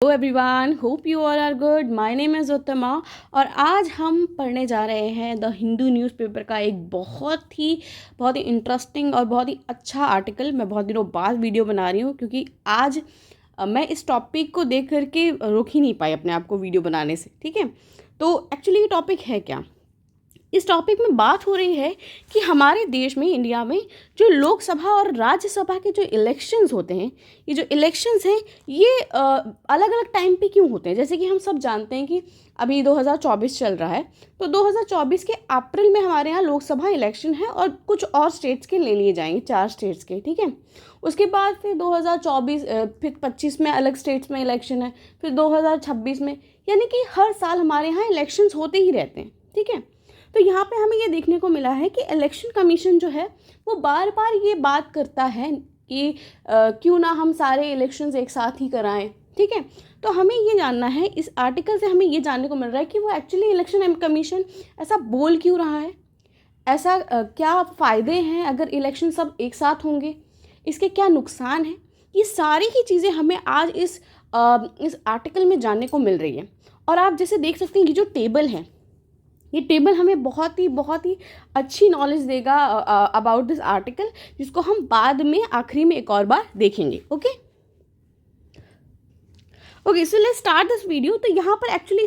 Hello everyone, hope you all are good. My name is Uttama और आज हम पढ़ने जा रहे हैं द हिंदू न्यूज़पेपर का एक बहुत ही इंटरेस्टिंग और बहुत ही अच्छा आर्टिकल। मैं बहुत दिनों बाद वीडियो बना रही हूँ क्योंकि आज मैं इस टॉपिक को देख करके रोक ही नहीं पाई अपने आप को वीडियो बनाने से। ठीक है, तो एक्चुअली ये टॉपिक है क्या? इस टॉपिक में बात हो रही है कि हमारे देश में, इंडिया में, जो लोकसभा और राज्यसभा के जो इलेक्शंस होते हैं, ये जो इलेक्शंस हैं ये अलग अलग टाइम पे क्यों होते हैं। जैसे कि हम सब जानते हैं कि अभी 2024 चल रहा है, तो 2024 के अप्रैल में हमारे यहाँ लोकसभा इलेक्शन है और कुछ और स्टेट्स के ले लिए जाएंगे, 4 स्टेट्स के। ठीक है, उसके बाद फिर 2024 फिर 25 में अलग स्टेट्स में इलेक्शन है, फिर 2026 में, यानी कि हर साल हमारे यहाँ इलेक्शंस होते ही रहते हैं। ठीक है, तो यहाँ पे हमें ये देखने को मिला है कि इलेक्शन कमीशन जो है वो बार बार ये बात करता है कि क्यों ना हम सारे इलेक्शंस एक साथ ही कराएं। ठीक है, तो हमें ये जानना है, इस आर्टिकल से हमें ये जानने को मिल रहा है कि वो एक्चुअली इलेक्शन कमीशन ऐसा बोल क्यों रहा है, ऐसा क्या फ़ायदे हैं अगर इलेक्शन सब एक साथ होंगे, इसके क्या नुकसान हैं। ये सारी ही चीज़ें हमें आज इस आर्टिकल में जानने को मिल रही है। और आप जैसे देख सकते हैं, ये जो टेबल है, ये टेबल हमें बहुत ही अच्छी नॉलेज देगा अबाउट दिस आर्टिकल, जिसको हम बाद में आखिरी में एक और बार देखेंगे। Okay, so let's start this video. तो यहाँ पर एक्चुअली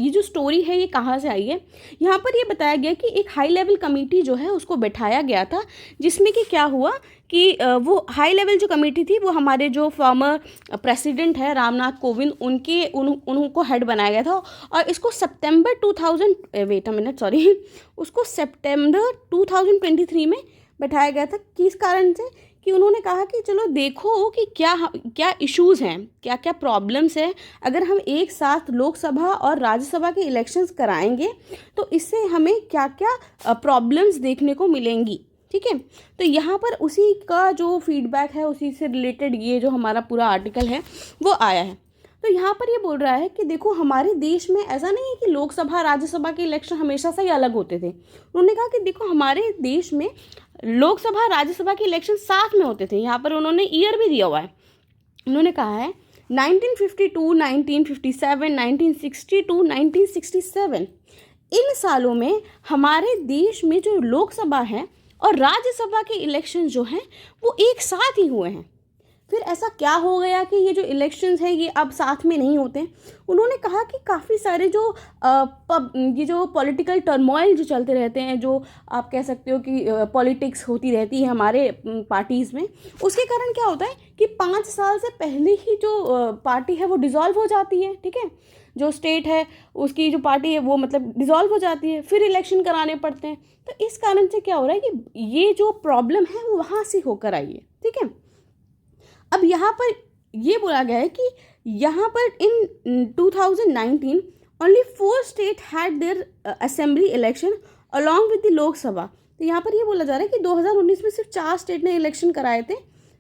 ये जो स्टोरी है ये कहाँ से आई है, यहाँ पर ये बताया गया कि एक हाई लेवल कमेटी जो है उसको बैठाया गया था, जिसमें कि क्या हुआ कि वो हाई लेवल जो कमेटी थी वो हमारे जो फॉर्मर प्रेसिडेंट है रामनाथ कोविंद, उनको हेड बनाया गया था। और इसको उसको सितंबर 2023 में बैठाया गया था। किस कारण से? कि उन्होंने कहा कि चलो देखो कि क्या क्या इश्यूज़ हैं, क्या क्या प्रॉब्लम्स हैं, अगर हम एक साथ लोकसभा और राज्यसभा के इलेक्शंस कराएंगे तो इससे हमें क्या क्या प्रॉब्लम्स देखने को मिलेंगी। ठीक है, तो यहाँ पर उसी का जो फीडबैक है, उसी से रिलेटेड ये जो हमारा पूरा आर्टिकल है वो आया है। तो यहाँ पर ये बोल रहा है कि देखो, हमारे देश में ऐसा नहीं है कि लोकसभा राज्यसभा के इलेक्शन हमेशा से ही अलग होते थे। उन्होंने कहा कि देखो, हमारे देश में लोकसभा राज्यसभा के इलेक्शन साथ में होते थे। यहाँ पर उन्होंने ईयर भी दिया हुआ है। उन्होंने कहा है 1952, 1957, 1962, 1967, इन सालों में हमारे देश में जो लोकसभा है और राज्यसभा के इलेक्शन जो हैं वो एक साथ ही हुए हैं। फिर ऐसा क्या हो गया कि ये जो इलेक्शंस हैं ये अब साथ में नहीं होते हैं? उन्होंने कहा कि काफ़ी सारे ये जो पॉलिटिकल टर्मोइल जो चलते रहते हैं, जो आप कह सकते हो कि पॉलिटिक्स होती रहती है हमारे पार्टीज़ में, उसके कारण क्या होता है कि 5 साल से पहले ही जो पार्टी है वो डिज़ोल्व हो जाती है। ठीक है, जो स्टेट है उसकी जो पार्टी है वो मतलब डिज़ोल्व हो जाती है, फिर इलेक्शन कराने पड़ते हैं। तो इस कारण से क्या हो रहा है कि ये जो प्रॉब्लम है वो वहाँ से होकर आई है। ठीक है, अब यहाँ पर ये बोला गया है कि यहाँ पर इन 2019 only 4 state had there assembly election along with the Lok Sabha. तो यहाँ पर ये बोला जा रहा है कि 2019 में सिर्फ 4 स्टेट ने इलेक्शन कराए थे।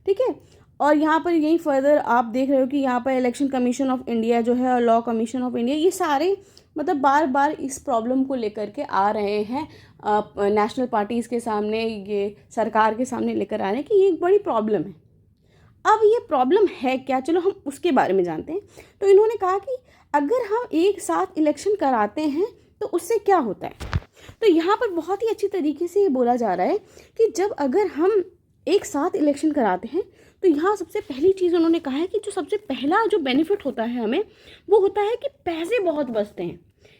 ठीक है, और यहाँ पर यही फर्दर आप देख रहे हो कि यहाँ पर इलेक्शन कमीशन ऑफ इंडिया जो है और लॉ कमीशन ऑफ इंडिया, ये सारे मतलब बार बार इस प्रॉब्लम को लेकर के आ रहे हैं नेशनल पार्टीज़ के सामने, ये सरकार के सामने लेकर आ रहे हैं कि ये एक बड़ी प्रॉब्लम है। अब ये प्रॉब्लम है क्या, चलो हम उसके बारे में जानते हैं। तो इन्होंने कहा कि अगर हम एक साथ इलेक्शन कराते हैं तो उससे क्या होता है। तो यहाँ पर बहुत ही अच्छी तरीके से ये बोला जा रहा है कि जब अगर हम एक साथ इलेक्शन कराते हैं तो यहाँ सबसे पहली चीज़ उन्होंने कहा है कि जो सबसे पहला जो बेनिफिट होता है हमें, वो होता है कि पैसे बहुत बचते हैं।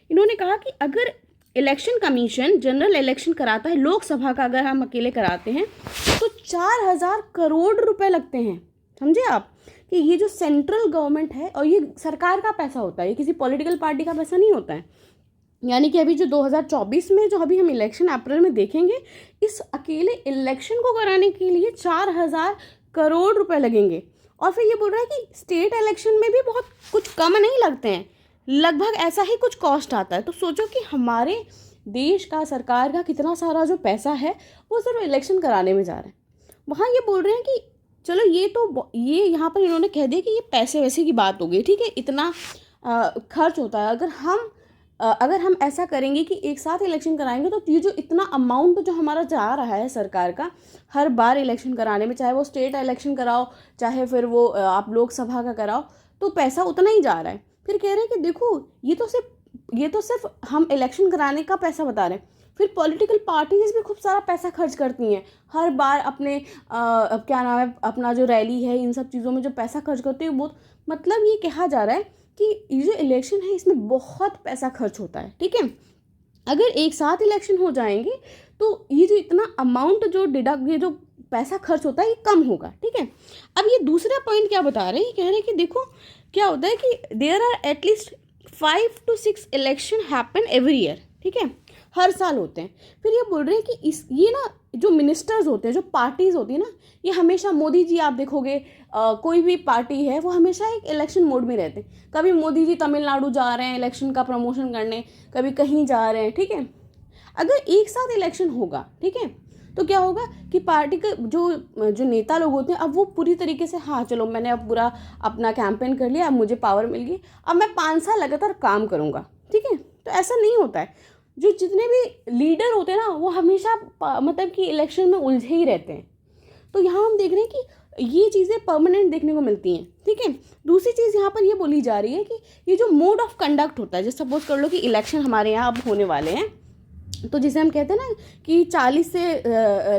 इन्होंने कहा कि अगर इलेक्शन कमीशन जनरल इलेक्शन कराता है लोकसभा का, अगर हम अकेले कराते हैं तो 4,000 करोड़ रुपए लगते हैं। समझे आप कि ये जो सेंट्रल गवर्नमेंट है और ये सरकार का पैसा होता है, ये किसी पॉलिटिकल पार्टी का पैसा नहीं होता है। यानी कि अभी जो 2024 में जो अभी हम इलेक्शन अप्रैल में देखेंगे, इस अकेले इलेक्शन को कराने के लिए 4,000 करोड़ रुपए लगेंगे। और फिर ये बोल रहा है कि स्टेट इलेक्शन में भी बहुत कुछ कम नहीं लगते हैं, लगभग ऐसा ही कुछ कॉस्ट आता है। तो सोचो कि हमारे देश का, सरकार का कितना सारा जो पैसा है वो सिर्फ इलेक्शन कराने में जा रहा है। वहाँ ये बोल रहे हैं कि चलो ये यहाँ पर इन्होंने कह दिया कि ये पैसे वैसे की बात हो गई। ठीक है, इतना खर्च होता है। अगर हम ऐसा करेंगे कि एक साथ इलेक्शन कराएंगे तो ये जो इतना अमाउंट जो हमारा जा रहा है सरकार का हर बार इलेक्शन कराने में, चाहे वो स्टेट इलेक्शन कराओ चाहे फिर वो आप लोकसभा का कराओ, तो पैसा उतना ही जा रहा है। फिर कह रहे हैं कि देखो ये तो सिर्फ हम इलेक्शन कराने का पैसा बता रहे हैं। फिर पॉलिटिकल पार्टीज भी खूब सारा पैसा खर्च करती हैं हर बार अपने क्या नाम है, अपना जो रैली है, इन सब चीज़ों में जो पैसा खर्च करते हैं बहुत, मतलब ये कहा जा रहा है कि ये जो इलेक्शन है इसमें बहुत पैसा खर्च होता है। ठीक है, अगर एक साथ इलेक्शन हो जाएंगे तो ये जो इतना अमाउंट जो ये जो पैसा खर्च होता है ये कम होगा। ठीक है, अब ये दूसरा पॉइंट क्या बता रहे हैं, कह रहे हैं कि देखो क्या होता है कि there are at least 5 to 6 election happen every year. ठीक है, हर साल होते हैं। फिर ये बोल रहे हैं कि ये ना जो मिनिस्टर्स होते हैं, जो पार्टीज होती है ना, ये हमेशा, मोदी जी आप देखोगे कोई भी पार्टी है वो हमेशा एक इलेक्शन मोड में रहते हैं। कभी मोदी जी तमिलनाडु जा रहे हैं इलेक्शन का प्रमोशन करने, कभी कहीं जा रहे हैं। ठीक है, अगर एक साथ इलेक्शन होगा, ठीक है, तो क्या होगा कि पार्टी का जो नेता लोग होते हैं, अब वो पूरी तरीके से, हाँ चलो मैंने अब पूरा अपना कैंपेन कर लिया, अब मुझे पावर मिल गई, अब मैं 5 साल लगातार काम करूँगा। ठीक है, तो ऐसा नहीं होता है। जो जितने भी लीडर होते हैं ना वो हमेशा मतलब कि इलेक्शन में उलझे ही रहते हैं। तो यहाँ हम देख रहे हैं कि ये चीज़ें परमानेंट देखने को मिलती हैं। ठीक है, दूसरी चीज़ यहाँ पर ये बोली जा रही है कि ये जो मोड ऑफ कंडक्ट होता है, जैसे सपोज कर लो कि इलेक्शन हमारे यहाँ अब होने वाले हैं, तो जिसे हम कहते हैं ना कि 40 से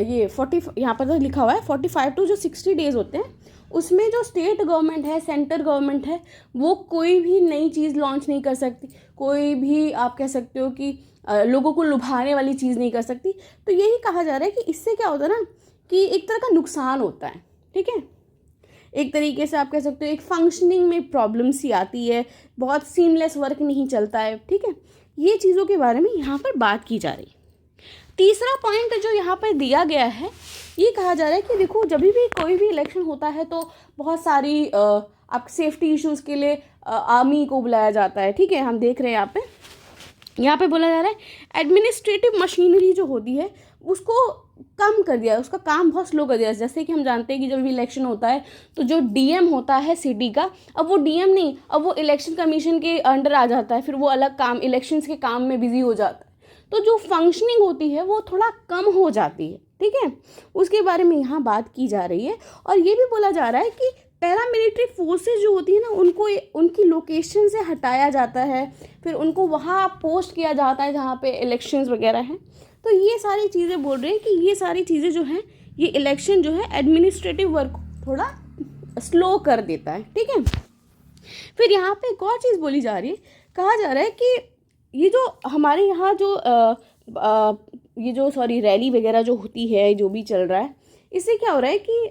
ये 40, यहाँ पर तो लिखा हुआ है 45 to जो 60 डेज़ होते हैं, उसमें जो स्टेट गवर्नमेंट है, सेंटर गवर्नमेंट है, वो कोई भी नई चीज़ लॉन्च नहीं कर सकती, कोई भी आप कह सकते हो कि लोगों को लुभाने वाली चीज़ नहीं कर सकती। तो यही कहा जा रहा है कि इससे क्या होता है ना कि एक तरह का नुकसान होता है। ठीक है, एक तरीके से आप कह सकते हो एक फंक्शनिंग में प्रॉब्लम सी आती है, बहुत सीमलेस वर्क नहीं चलता है। ठीक है, ये चीज़ों के बारे में यहाँ पर बात की जा रही है। तीसरा पॉइंट जो यहाँ पर दिया गया है, ये कहा जा रहा है कि देखो जब भी कोई भी इलेक्शन होता है तो बहुत सारी आप सेफ्टी इश्यूज़ के लिए आर्मी को बुलाया जाता है। ठीक है, हम देख रहे हैं यहाँ पे बोला जा रहा है एडमिनिस्ट्रेटिव मशीनरी जो होती है उसको कम कर दिया, उसका काम बहुत स्लो कर दिया। जैसे कि हम जानते हैं कि जब भी इलेक्शन होता है तो जो डीएम होता है सिटी का, अब वो डीएम नहीं, अब वो इलेक्शन कमीशन के अंडर आ जाता है, फिर वो अलग काम, इलेक्शंस के काम में बिजी हो जाता है, तो जो फंक्शनिंग होती है वो थोड़ा कम हो जाती है। ठीक है, उसके बारे में यहाँ बात की जा रही है। और ये भी बोला जा रहा है कि पैरामिलिट्री फोर्सेस जो होती है ना, उनको उनकी लोकेशन से हटाया जाता है, फिर उनको वहाँ पोस्ट किया जाता है जहाँ पे इलेक्शंस वगैरह हैं। तो ये सारी चीज़ें बोल रहे हैं कि ये सारी चीज़ें जो हैं, ये इलेक्शन जो है एडमिनिस्ट्रेटिव वर्क थोड़ा स्लो कर देता है। ठीक है, फिर यहाँ पे एक और चीज़ बोली जा रही है, कहा जा रहा है कि ये जो हमारे यहाँ जो रैली वगैरह जो होती है, जो भी चल रहा है, इससे क्या हो रहा है कि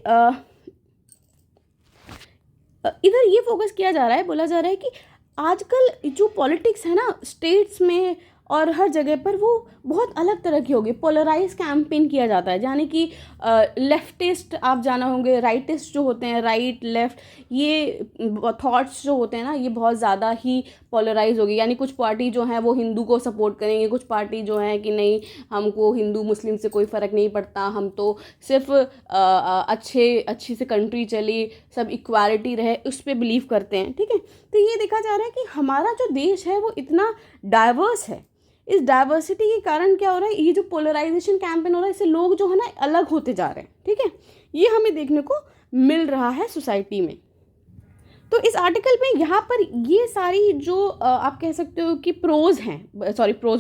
इधर ये फोकस किया जा रहा है, बोला जा रहा है कि आजकल जो पॉलिटिक्स है ना स्टेट्स में और हर जगह पर, वो बहुत अलग तरह की होगी। पोलराइज कैंपेन किया जाता है, यानी कि लेफ्टिस्ट आप जाना होंगे, राइटिस्ट जो होते हैं, राइट लेफ्ट, ये थॉट्स जो होते हैं ना, ये बहुत ज़्यादा ही पोलराइज होगी। यानी कुछ पार्टी जो है वो हिंदू को सपोर्ट करेंगे, कुछ पार्टी जो है कि नहीं, हमको हिंदू मुस्लिम से कोई फ़र्क नहीं पड़ता, हम तो सिर्फ अच्छी से कंट्री चले, सब इक्वालिटी रहे, उस पर बिलीव करते हैं। ठीक है, तो ये देखा जा रहा है कि हमारा जो देश है वो इतना डाइवर्स है। इस डाइवर्सिटी के कारण क्या हो रहा है, ये जो पोलराइजेशन कैंपेन हो रहा है, इससे लोग जो है ना अलग होते जा रहे हैं। ठीक है, ये हमें देखने को मिल रहा है सोसाइटी में। तो इस आर्टिकल में यहाँ पर ये सारी जो आप कह सकते हो कि प्रोज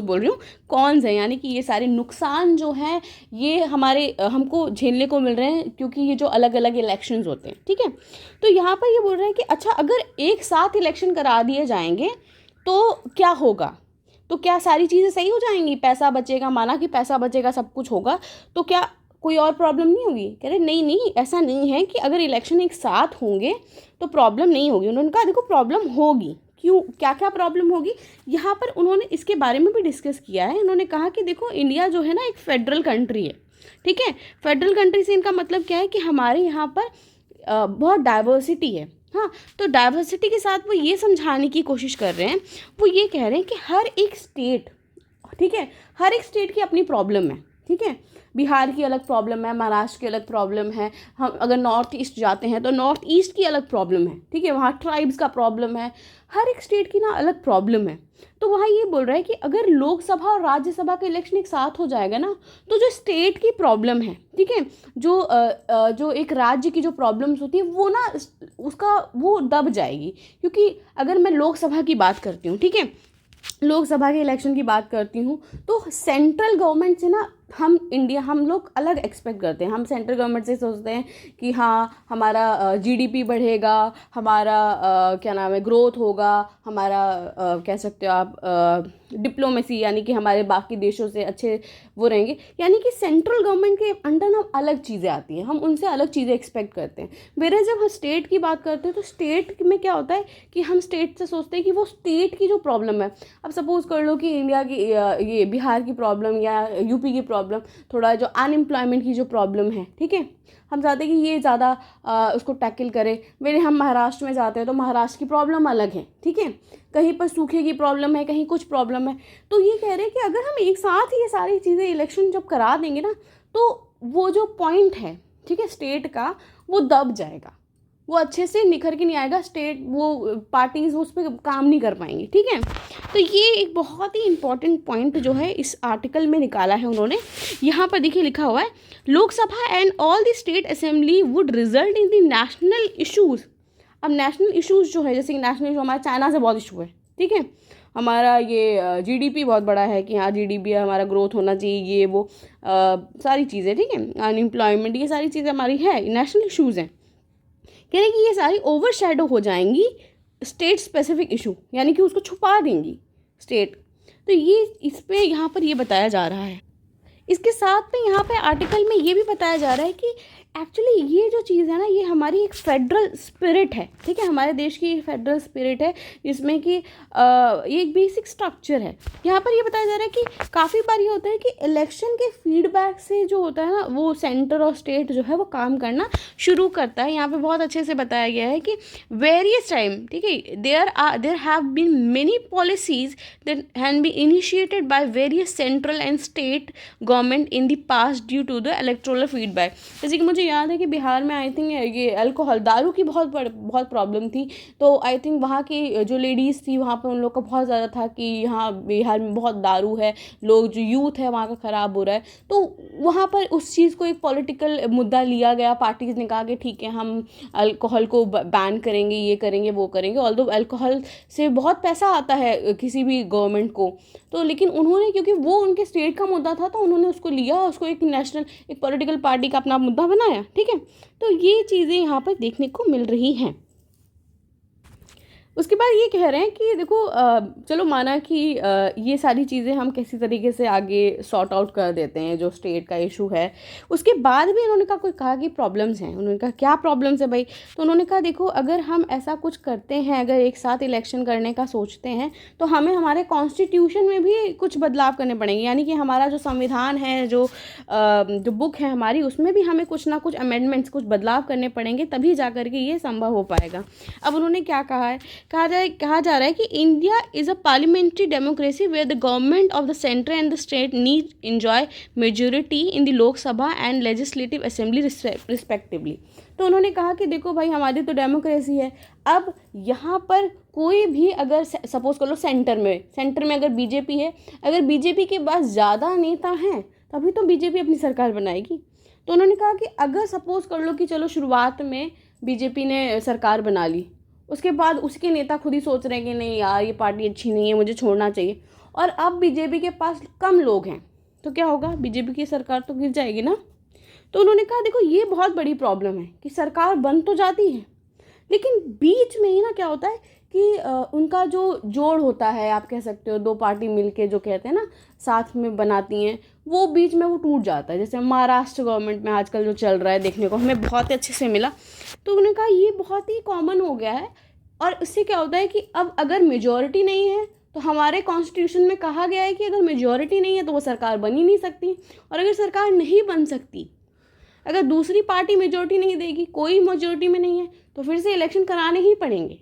बोल रही हूँ, कॉन्स हैं, यानी कि ये सारे नुकसान जो हैं ये हमको झेलने को मिल रहे हैं, क्योंकि ये जो अलग अलग इलेक्शंस होते हैं। ठीक है, तो यहाँ पर ये बोल रहे हैं कि अच्छा, अगर एक साथ इलेक्शन करा दिए जाएंगे तो क्या होगा, तो क्या सारी चीज़ें सही हो जाएंगी, पैसा बचेगा, माना कि पैसा बचेगा, सब कुछ होगा, तो क्या कोई और प्रॉब्लम नहीं होगी? कह रहे नहीं, ऐसा नहीं है कि अगर इलेक्शन एक साथ होंगे तो प्रॉब्लम नहीं होगी। उन्होंने कहा देखो प्रॉब्लम होगी, क्यों, क्या क्या प्रॉब्लम होगी, यहाँ पर उन्होंने इसके बारे में भी डिस्कस किया है। उन्होंने कहा कि देखो इंडिया जो है ना एक फेडरल कंट्री है। ठीक है, फेडरल कंट्री से इनका मतलब क्या है कि हमारे यहाँ पर बहुत डाइवर्सिटी है। हाँ, तो डाइवर्सिटी के साथ वो ये समझाने की कोशिश कर रहे हैं, वो ये कह रहे हैं कि हर एक स्टेट, ठीक है, हर एक स्टेट की अपनी प्रॉब्लम है। ठीक है। बिहार की अलग प्रॉब्लम है, महाराष्ट्र की अलग प्रॉब्लम है, हम अगर नॉर्थ ईस्ट जाते हैं तो नॉर्थ ईस्ट की अलग प्रॉब्लम है, ठीक है, वहाँ ट्राइब्स का प्रॉब्लम है, हर एक स्टेट की ना अलग प्रॉब्लम है। तो वहाँ ये बोल रहा है कि अगर लोकसभा और राज्यसभा का इलेक्शन एक साथ हो जाएगा ना, तो जो स्टेट की प्रॉब्लम है, ठीक है, जो एक राज्य की जो प्रॉब्लम्स होती है वो ना उसका वो दब जाएगी। क्योंकि अगर मैं लोकसभा की बात करती हूँ, ठीक है, लोकसभा के इलेक्शन की बात करती हूँ, तो सेंट्रल गवर्नमेंट से ना हम लोग अलग एक्सपेक्ट करते हैं। हम सेंट्रल गवर्नमेंट से सोचते हैं कि हाँ हमारा जीडीपी बढ़ेगा, हमारा क्या नाम है ग्रोथ होगा, हमारा कह सकते हो आप डिप्लोमेसी, यानी कि हमारे बाकी देशों से अच्छे वो रहेंगे। यानी कि सेंट्रल गवर्नमेंट के अंडर ना अलग चीज़ें आती हैं, हम उनसे अलग चीज़ें एक्सपेक्ट करते हैं। मेरे जब हम स्टेट की बात करते हैं तो स्टेट में क्या होता है कि हम स्टेट से सोचते हैं कि वो स्टेट की जो प्रॉब्लम है, अब सपोज कर लो कि इंडिया की ये बिहार की प्रॉब्लम या यूपी की प्रॉब्लम, थोड़ा जो अनएम्प्लॉयमेंट की जो प्रॉब्लम है, ठीक है, हम चाहते हैं कि ये ज़्यादा उसको टैकल करे। मेरे हम महाराष्ट्र में जाते हैं तो महाराष्ट्र की प्रॉब्लम अलग है, ठीक है, कहीं पर सूखे की प्रॉब्लम है, कहीं कुछ प्रॉब्लम है। तो ये कह रहे हैं कि अगर हम एक साथ ये सारी चीज़ें इलेक्शन जब करा देंगे ना, तो वो जो पॉइंट है, ठीक है, स्टेट का, वो दब जाएगा, वो अच्छे से निखर के नहीं आएगा, स्टेट वो पार्टीज उस पर काम नहीं कर पाएंगी, ठीक है। तो ये एक बहुत ही इंपॉर्टेंट पॉइंट जो है इस आर्टिकल में निकाला है उन्होंने। यहाँ पर देखिए लिखा हुआ है, Lok Sabha and all the state assembly would result in the national issues. अब नेशनल इशूज़ जो है, जैसे कि नेशनल इशू हमारा चाइना से बहुत इशू है, ठीक है, हमारा ये जीडीपी बहुत बड़ा है कि हाँ जीडीपी हमारा ग्रोथ होना चाहिए, ये वो सारी चीज़ें, ठीक है, अनएम्प्लॉयमेंट, ये सारी चीज़ें हमारी है, नेशनल इशूज़ हैं। कह रहे कि ये सारी ओवर शेडो हो जाएंगी स्टेट स्पेसिफिक इशू, यानी कि उसको छुपा देंगी स्टेट। तो ये इस पे यहाँ पर ये बताया जा रहा है। इसके साथ में यहाँ पे आर्टिकल में ये भी बताया जा रहा है कि एक्चुअली ये जो चीज़ है ना, ये हमारी एक फेडरल स्पिरिट है, ठीक है, हमारे देश की एक फेडरल स्पिरिट है, जिसमें कि ये एक बेसिक स्ट्रक्चर है। यहाँ पर ये बताया जा रहा है कि काफ़ी बार ये होता है कि इलेक्शन के फीडबैक से जो होता है ना, वो सेंटर और स्टेट जो है वो काम करना शुरू करता है। यहाँ पे बहुत अच्छे से बताया गया है कि वेरियस टाइम, ठीक है, there have been many policies that have been initiated by various central and state government in the past due to the electoral feedback. जैसे कि मुझे याद है कि बिहार में आई थिंक ये अल्कोहल, दारू की बहुत प्रॉब्लम थी। तो आई थिंक वहाँ की जो लेडीज़ थी, वहाँ पर उन लोग का बहुत ज़्यादा था कि यहाँ बिहार में बहुत दारू है, लोग जो यूथ है वहाँ का ख़राब हो रहा है। तो वहाँ पर उस चीज़ को एक पॉलिटिकल मुद्दा लिया गया, पार्टीज ने कहा कि ठीक है हम अल्कोहल को बैन करेंगे, ये करेंगे, वो करेंगे। ऑल्दो अल्कोहल से बहुत पैसा आता है किसी भी गवर्नमेंट को, तो लेकिन उन्होंने, क्योंकि वो उनके स्टेट का मुद्दा था, तो उन्होंने उसको लिया, उसको एक नेशनल, एक पॉलिटिकल पार्टी का अपना मुद्दा बनाया, ठीक है। तो ये चीज़ें यहाँ पर देखने को मिल रही हैं। उसके बाद ये कह रहे हैं कि देखो चलो माना कि ये सारी चीज़ें हम किसी तरीके से आगे सॉर्ट आउट कर देते हैं, जो स्टेट का इशू है। उसके बाद भी उन्होंने कहा कि प्रॉब्लम्स हैं। उन्होंने कहा क्या प्रॉब्लम्स है भाई? तो उन्होंने कहा देखो, अगर हम ऐसा कुछ करते हैं, अगर एक साथ इलेक्शन करने का सोचते हैं, तो हमें हमारे कॉन्स्टिट्यूशन में भी कुछ बदलाव करने पड़ेंगे। यानी कि हमारा जो संविधान है, जो बुक है हमारी, उसमें भी हमें कुछ ना कुछ अमेंडमेंट्स, कुछ बदलाव करने पड़ेंगे, तभी जा कर के ये संभव हो पाएगा। अब उन्होंने क्या कहा है? कहा जा रहा है कि India is a parliamentary democracy where the government of the centre and the state need enjoy majority in the Lok Sabha and legislative assembly respectively. तो उन्होंने कहा कि देखो भाई, हमारी तो डेमोक्रेसी है। अब यहाँ पर कोई भी अगर सपोज कर लो सेंटर में अगर बीजेपी है, अगर बीजेपी के पास ज़्यादा नेता हैं तभी तो बीजेपी अपनी सरकार बनाएगी। तो उन्होंने कहा कि अगर सपोज कर लो कि चलो शुरुआत में बीजेपी ने सरकार बना ली, उसके बाद उसके नेता खुद ही सोच रहे हैं कि नहीं यार ये पार्टी अच्छी नहीं है, मुझे छोड़ना चाहिए, और अब बीजेपी के पास कम लोग हैं, तो क्या होगा? बीजेपी की सरकार तो गिर जाएगी ना। तो उन्होंने कहा देखो, ये बहुत बड़ी प्रॉब्लम है कि सरकार बन तो जाती है, लेकिन बीच में ही ना क्या होता है कि उनका जो जोड़ होता है, आप कह सकते हो दो पार्टी मिलके जो कहते हैं ना साथ में बनाती हैं, वो बीच में वो टूट जाता है। जैसे महाराष्ट्र गवर्नमेंट में आजकल जो चल रहा है, देखने को हमें बहुत अच्छे से मिला। तो उन्होंने कहा ये बहुत ही कॉमन हो गया है, और इससे क्या होता है कि अब अगर मेजॉरिटी नहीं है, तो हमारे कॉन्स्टिट्यूशन में कहा गया है कि अगर मेजॉरिटी नहीं है तो वो सरकार बन ही नहीं सकती, और अगर सरकार नहीं बन सकती, अगर दूसरी पार्टी मेजॉरिटी नहीं देगी, कोई मेजॉरिटी में नहीं है, तो फिर से इलेक्शन कराने ही पड़ेंगे।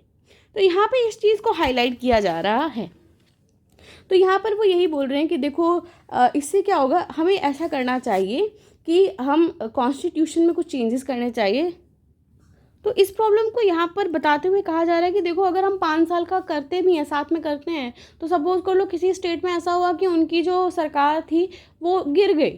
तो यहाँ पे इस चीज़ को हाईलाइट किया जा रहा है। तो यहाँ पर वो यही बोल रहे हैं कि देखो इससे क्या होगा, हमें ऐसा करना चाहिए कि हम कॉन्स्टिट्यूशन में कुछ चेंजेस करने चाहिए। तो इस प्रॉब्लम को यहाँ पर बताते हुए कहा जा रहा है कि देखो अगर हम 5 साल का करते भी हैं, साथ में करते हैं, तो सपोज कर लो किसी स्टेट में ऐसा हुआ कि उनकी जो सरकार थी वो गिर गई,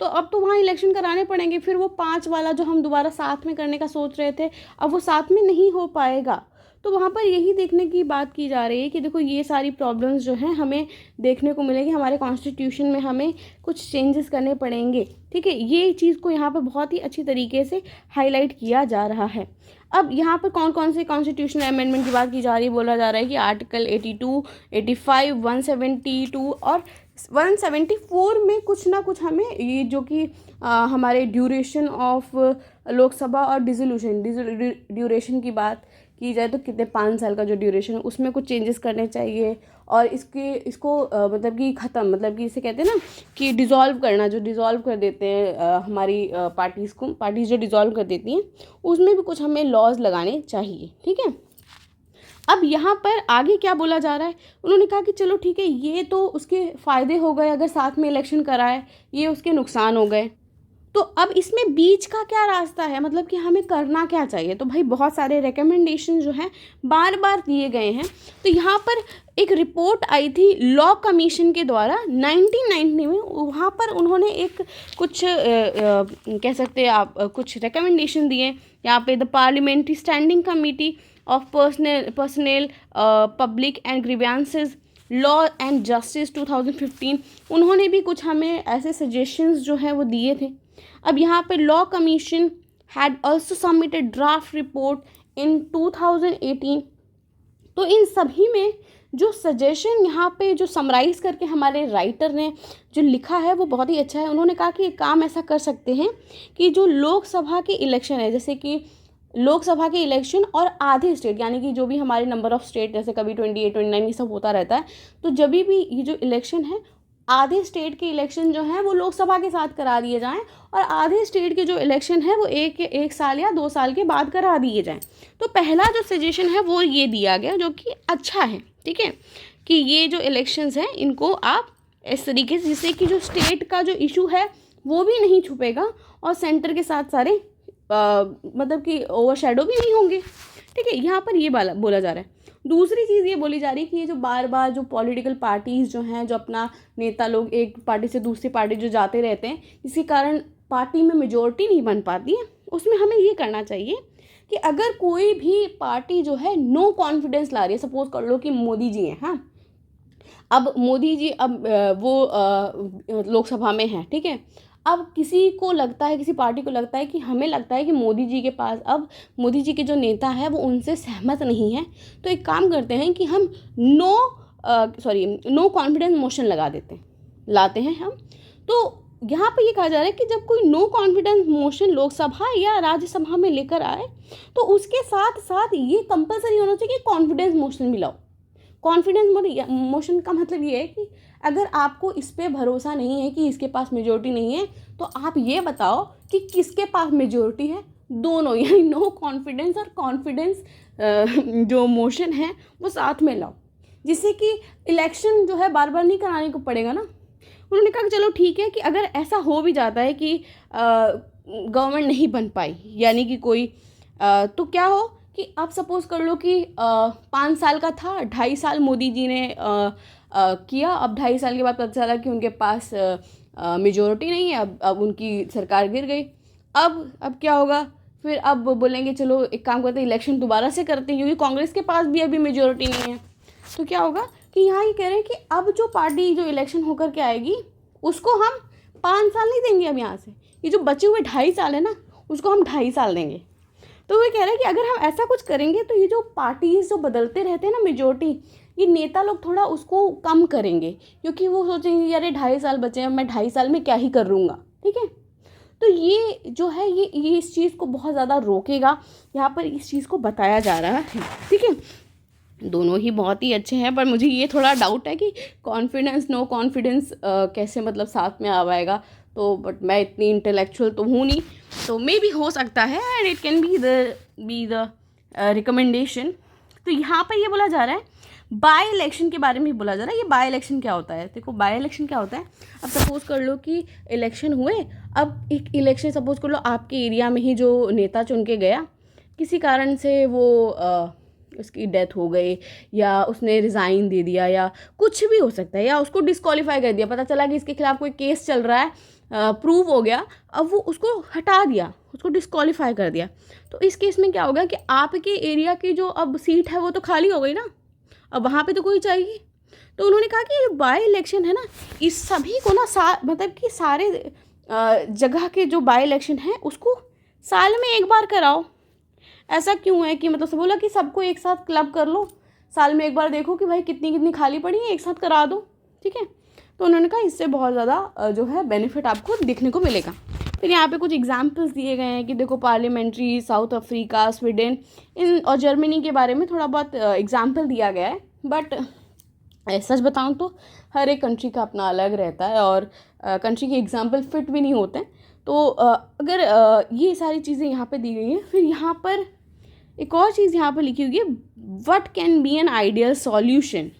तो अब तो वहाँ इलेक्शन कराने पड़ेंगे, फिर वो 5 वाला जो हम दोबारा साथ में करने का सोच रहे थे अब वो साथ में नहीं हो पाएगा। तो वहाँ पर यही देखने की बात की जा रही है कि देखो ये सारी प्रॉब्लम्स जो हैं हमें देखने को मिलेगी, हमारे कॉन्स्टिट्यूशन में हमें कुछ चेंजेस करने पड़ेंगे। ठीक है, ये चीज़ को यहाँ पर बहुत ही अच्छी तरीके से हाईलाइट किया जा रहा है। अब यहाँ पर कौन कौन से कॉन्स्टिट्यूशनल अमेंडमेंट की बात की जा रही है, बोला जा रहा है कि आर्टिकल 82, 85, 172 और 174 में कुछ ना कुछ हमें ये जो कि हमारे ड्यूरेशन ऑफ लोकसभा और ड्यूरेशन की बात की जाए तो कितने 5 साल का जो ड्यूरेशन है उसमें कुछ चेंजेस करने चाहिए, और इसको मतलब कि ख़त्म, मतलब कि इसे कहते हैं ना कि डिज़ोल्व करना, जो डिज़ोल्व कर देते हैं हमारी पार्टीज़ जो डिज़ोल्व कर देती हैं, उसमें भी कुछ हमें लॉज लगाने चाहिए। ठीक है, अब यहाँ पर आगे क्या बोला जा रहा है, उन्होंने कहा कि चलो ठीक है, ये तो उसके फ़ायदे हो गए अगर साथ में इलेक्शन कराए, ये उसके नुकसान हो गए, तो अब इसमें बीच का क्या रास्ता है, मतलब कि हमें करना क्या चाहिए। तो भाई बहुत सारे रिकमेंडेशन जो हैं बार बार दिए गए हैं। तो यहाँ पर एक रिपोर्ट आई थी लॉ कमीशन के द्वारा 1990 में, वहाँ पर उन्होंने एक कुछ कह सकते हैं आप कुछ रिकमेंडेशन दिए। यहाँ पे the parliamentary standing committee of personnel public and grievances law and justice 2015, उन्होंने भी कुछ हमें ऐसे सजेशंस जो हैं वो दिए थे। अब यहाँ पे law commission had also submitted draft report इन 2018। तो इन सभी में जो सजेशन यहाँ पे जो समराइज़ करके हमारे राइटर ने जो लिखा है वो बहुत ही अच्छा है। उन्होंने कहा कि एक काम ऐसा कर सकते हैं कि जो लोकसभा के इलेक्शन है, जैसे कि लोकसभा के इलेक्शन और आधे स्टेट, यानी कि जो भी हमारे नंबर ऑफ़ स्टेट, जैसे कभी 28, 29 ये सब होता रहता है, तो जब भी ये जो इलेक्शन है, आधे स्टेट के इलेक्शन जो हैं वो लोकसभा के साथ करा दिए जाएं, और आधे स्टेट के जो इलेक्शन है वो एक साल या 2 साल के बाद करा दिए जाएं। तो पहला जो सजेशन है वो ये दिया गया, जो कि अच्छा है। ठीक है, कि ये जो इलेक्शंस हैं इनको आप इस तरीके से, जिससे कि जो स्टेट का जो इशू है वो भी नहीं छुपेगा और सेंटर के साथ सारे मतलब कि ओवरशैडो भी नहीं होंगे। ठीक है, यहाँ पर ये बोला जा रहा है। दूसरी चीज़ ये बोली जा रही है कि ये जो बार बार जो पॉलिटिकल पार्टीज़ जो हैं, जो अपना नेता लोग एक पार्टी से दूसरी पार्टी जो जाते रहते हैं, इसी कारण पार्टी में मेजॉरिटी नहीं बन पाती है, उसमें हमें ये करना चाहिए कि अगर कोई भी पार्टी जो है नो कॉन्फिडेंस ला रही है, सपोज कर लो कि मोदी जी हैं, हाँ, अब मोदी जी अब वो लोकसभा में हैं। ठीक है, अब किसी को लगता है, किसी पार्टी को लगता है कि हमें लगता है कि मोदी जी के पास, अब मोदी जी के जो नेता है वो उनसे सहमत नहीं है, तो एक काम करते हैं कि हम नो कॉन्फिडेंस मोशन लाते हैं हम। तो यहाँ पर ये कहा जा रहा है कि जब कोई नो कॉन्फिडेंस मोशन लोकसभा या राज्यसभा में लेकर आए, तो उसके साथ साथ ये कंपलसरी होना चाहिए कि कॉन्फिडेंस मोशन भी लाओ। कॉन्फिडेंस मोशन का मतलब ये है कि अगर आपको इस पे भरोसा नहीं है कि इसके पास मेजॉरिटी नहीं है, तो आप ये बताओ कि किसके पास मेजॉरिटी है, दोनों, यानी नो कॉन्फिडेंस और कॉन्फिडेंस जो मोशन है वो साथ में लाओ, जिससे कि इलेक्शन जो है बार बार नहीं कराने को पड़ेगा ना। उन्होंने कहा कि चलो ठीक है कि अगर ऐसा हो भी जाता है कि गवर्नमेंट नहीं बन पाई, यानी कि कोई तो क्या हो कि आप सपोज कर लो कि 5 साल का था, 2.5 साल मोदी जी ने किया, अब 2.5 साल के बाद पता चला कि उनके पास मेजॉरिटी नहीं है, अब उनकी सरकार गिर गई। अब क्या होगा फिर, अब बोलेंगे चलो एक काम करते हैं, इलेक्शन दोबारा से करते हैं, क्योंकि कांग्रेस के पास भी अभी मेजॉरिटी नहीं है। तो क्या होगा कि यहाँ ये कह रहे हैं कि अब जो पार्टी जो इलेक्शन होकर के आएगी उसको हम 5 साल नहीं देंगे, अब यहाँ से ये जो बचे हुए 2.5 साल है ना, उसको हम 2.5 साल देंगे। तो वो कह रहे हैं कि अगर हम ऐसा कुछ करेंगे तो ये जो पार्टीज जो बदलते रहते हैं ना मेजॉरिटी, ये नेता लोग थोड़ा उसको कम करेंगे, क्योंकि वो सोचेंगे यार 2.5 साल बचे हैं, मैं 2.5 साल में क्या ही कर लूँगा। ठीक है, तो ये जो है ये इस चीज़ को बहुत ज़्यादा रोकेगा, यहाँ पर इस चीज़ को बताया जा रहा है। ठीक है, दोनों ही बहुत ही अच्छे हैं, पर मुझे ये थोड़ा डाउट है कि कॉन्फिडेंस नो कॉन्फिडेंस कैसे मतलब साथ में आ पाएगा। तो बट मैं इतनी इंटेलेक्चुअल तो हूँ नहीं, तो मे भी हो सकता है, and it can be the recommendation. तो यहाँ पर ये बोला जा रहा है बाय इलेक्शन के बारे में बोला जा रहा है। ये बाय इलेक्शन क्या होता है? देखो बाय इलेक्शन क्या होता है, अब सपोज कर लो कि इलेक्शन हुए, अब एक इलेक्शन सपोज कर लो आपके एरिया में ही जो नेता चुन के गया, किसी कारण से वो उसकी डेथ हो गई या उसने रिज़ाइन दे दिया या कुछ भी हो सकता है, या उसको डिस्क्वालीफाई कर दिया, पता चला कि इसके खिलाफ कोई केस चल रहा है, प्रूव हो गया, अब वो उसको हटा दिया, उसको डिस्क्वालीफाई कर दिया। तो इस केस में क्या होगा कि आपके एरिया की जो अब सीट है वो तो खाली हो गई ना, अब वहाँ पे तो कोई चाहिए। तो उन्होंने कहा कि ये बाई इलेक्शन है ना, इस सभी को ना मतलब कि सारे जगह के जो बाई इलेक्शन है उसको साल में एक बार कराओ। ऐसा क्यों है कि मतलब सब बोला कि सबको एक साथ क्लब कर लो, साल में एक बार देखो कि भाई कितनी कितनी खाली पड़ी है, एक साथ करा दो, ठीक है। तो उन्होंने कहा इससे बहुत ज़्यादा जो है बेनिफिट आपको दिखने को मिलेगा। फिर यहाँ पे कुछ एग्जांपल्स दिए गए हैं कि देखो पार्लियामेंट्री, साउथ अफ्रीका, स्वीडन इन और जर्मनी के बारे में थोड़ा बहुत एग्जांपल दिया गया है। बट सच बताऊँ तो हर एक कंट्री का अपना अलग रहता है और कंट्री के एग्जांपल फिट भी नहीं होते हैं। तो अगर ये सारी चीज़ें यहाँ पे दी गई हैं, फिर यहाँ पर एक और चीज़ यहाँ पर लिखी हुई है, what can be an ideal solution.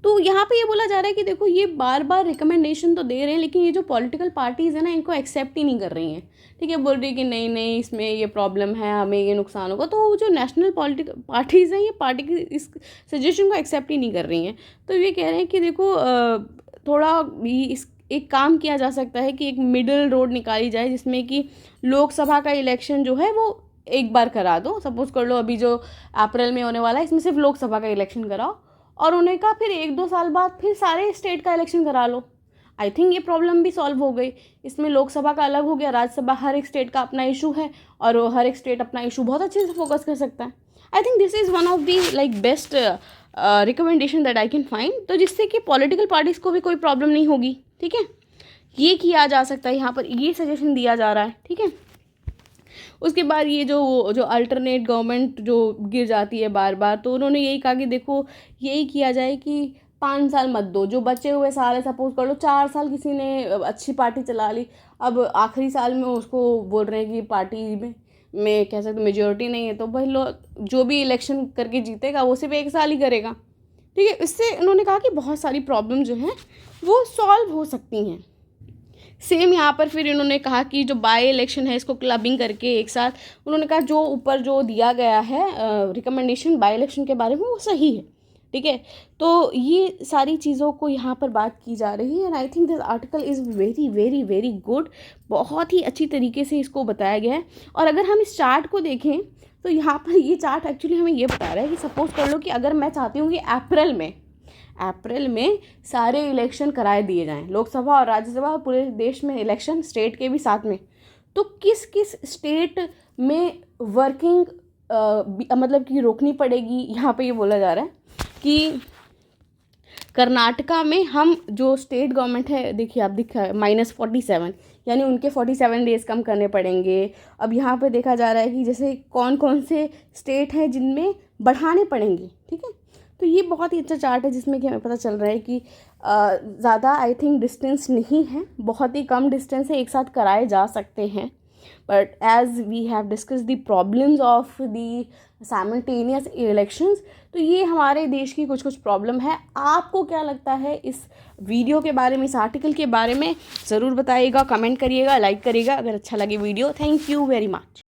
तो यहाँ पे ये बोला जा रहा है कि देखो ये बार बार रिकमेंडेशन तो दे रहे हैं, लेकिन ये जो पॉलिटिकल पार्टीज़ है ना, इनको एक्सेप्ट ही नहीं कर रही हैं, ठीक है। बोल रही है कि नहीं नहीं इसमें ये प्रॉब्लम है, हमें ये नुकसान होगा। तो जो नेशनल पॉलिटिकल पार्टीज़ हैं, ये पार्टी की इस सजेशन को एक्सेप्ट ही नहीं कर रही हैं। तो ये कह रहे हैं कि देखो थोड़ा भी इस एक काम किया जा सकता है कि एक मिडिल रोड निकाली जाए, जिसमें कि लोकसभा का इलेक्शन जो है वो एक बार करा दो। सपोज कर लो अभी जो अप्रैल में होने वाला है, इसमें सिर्फ लोकसभा का इलेक्शन कराओ, और उन्हें कहा फिर 1-2 साल बाद फिर सारे स्टेट का इलेक्शन करा लो। आई थिंक ये प्रॉब्लम भी सॉल्व हो गई। इसमें लोकसभा का अलग हो गया, राज्यसभा, हर एक स्टेट का अपना इशू है और हर एक स्टेट अपना इशू बहुत अच्छे से फोकस कर सकता है। I think this is one of the like best recommendation that I can find, तो जिससे कि पॉलिटिकल पार्टीज़ को भी कोई प्रॉब्लम नहीं होगी, ठीक है। ये किया जा सकता है, यहाँ पर ये सजेशन दिया जा रहा है, ठीक है। उसके बाद ये जो अल्टरनेट गवर्नमेंट जो गिर जाती है बार बार, तो उन्होंने यही कहा कि देखो यही किया जाए कि 5 साल मत दो, जो बचे हुए साल है, सपोज कर लो 4 साल किसी ने अच्छी पार्टी चला ली, अब आखिरी साल में उसको बोल रहे हैं कि पार्टी में कह सकते मेजोरिटी नहीं है, तो भाई लोग जो भी इलेक्शन करके जीतेगा वो सिर्फ 1 साल ही करेगा, ठीक है। इससे उन्होंने कहा कि बहुत सारी प्रॉब्लम जो हैं वो सॉल्व हो सकती हैं। सेम यहाँ पर फिर इन्होंने कहा कि जो बाई इलेक्शन है इसको क्लबिंग करके एक साथ, उन्होंने कहा जो ऊपर जो दिया गया है रिकमेंडेशन बाई इलेक्शन के बारे में वो सही है, ठीक है। तो ये सारी चीज़ों को यहाँ पर बात की जा रही है, and I think this article is very very very good. बहुत ही अच्छी तरीके से इसको बताया गया है। और अगर हम इस चार्ट को देखें तो यहाँ पर ये चार्ट एक्चुअली हमें ये बता रहा है कि सपोज कर लो कि अगर मैं चाहती हूँ कि अप्रैल में सारे इलेक्शन कराए दिए जाएं, लोकसभा और राज्यसभा, पूरे देश में इलेक्शन, स्टेट के भी साथ में, तो किस किस स्टेट में वर्किंग मतलब कि रोकनी पड़ेगी। यहाँ पे ये बोला जा रहा है कि कर्नाटका में हम जो स्टेट गवर्नमेंट है, देखिए आप दिखा है -47, यानी उनके 47 डेज़ कम करने पड़ेंगे। अब यहाँ पे देखा जा रहा है कि जैसे कौन कौन से स्टेट हैं जिनमें बढ़ाने पड़ेंगे, ठीक है। तो ये बहुत ही अच्छा चार्ट है जिसमें कि हमें पता चल रहा है कि ज़्यादा आई थिंक डिस्टेंस नहीं है, बहुत ही कम डिस्टेंस है, एक साथ कराए जा सकते हैं। But as we have discuss the problems of the simultaneous elections, तो ये हमारे देश की कुछ कुछ प्रॉब्लम है। आपको क्या लगता है इस वीडियो के बारे में, इस आर्टिकल के बारे में, ज़रूर बताइएगा, कमेंट करिएगा, लाइक करिएगा अगर अच्छा लगे video. Thank you very much.